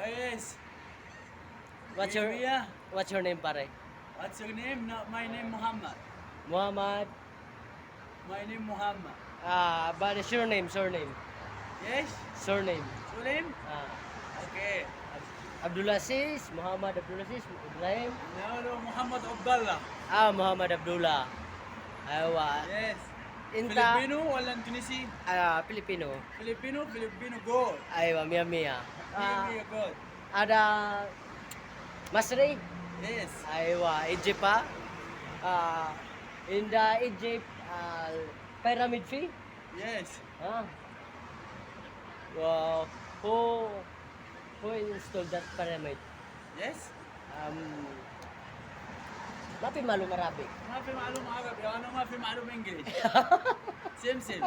Yes. What's your Yeah. What's your name, pare? What's your name? No, my name Muhammad. Muhammad. My name Muhammad. But it's your name, surname. Yes. Surname. Your name? Ah, Okay. Abdulaziz, Muhammad Abdulaziz, Ibrahim. No, Muhammad Abdullah. Muhammad Abdullah. Aywa. Yes. Inta. Filipino wala Tunisi? Filipino. Filipino good. Aywa, Mia Mia. Maybe good. Ada Masri. Yes. Aywa, Egypt pa. In the Egypt, pyramid fee. Yes. Ah. Wow. Who installed that pyramid? Yes. Mapi malu Arabic. ما في معلومة عربي أنا ما في معلومة إنجليزي. سمسم.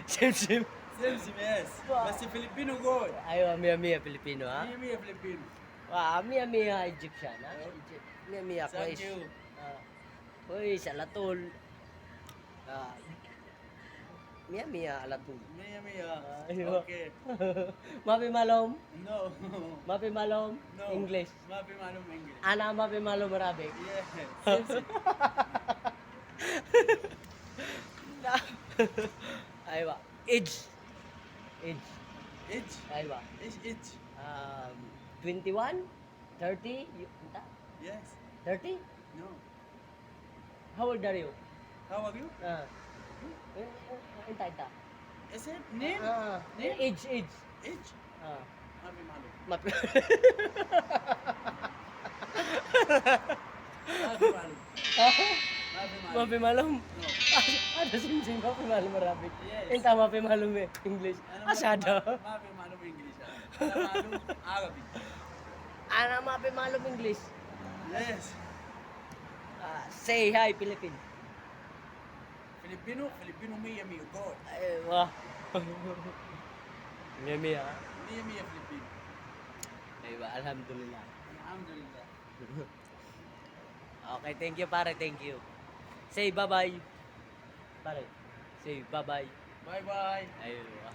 Sim. سمسم yes. بس Filipino good. Aywa, Mia Filipino, ha? Mia Filipino. Mia Egyptian, ha? Egypt. Mia Thank pues. you. Pues, Alatul. Mia Alatul. Mia. Aywa. Okay. Mapi malom? No. Mapi malom? No. English. ما في معلومة إنجليزي. Ana mapi malom Arabic. Yes. سمسم. Aywa. Age. إيش؟ Aywa. إيش؟ 21? 30? Entah? Yes. 30? No. How old are you? How are you? Entah. Is it name? Name? Age. إيش؟ Ah. ما في معلومة. Mapi. ما في معلومة. ما في معلومة. Mapi malum. No. Ada sing mapi malum Arabic. Yes. Entah mapi malum English. أنا Asada. ما في معلومة إنجليزي. أنا معلوم عربي. Ana mapi malum English. Yes. Say hi Philippines. Filipino مية good. Aywa. Mia. مية Filipino. Aywa, alhamdulillah. Alhamdulillah. Okay, thank you pare, thank you. Say bye-bye. Pare, say bye-bye. Bye bye. Aywa.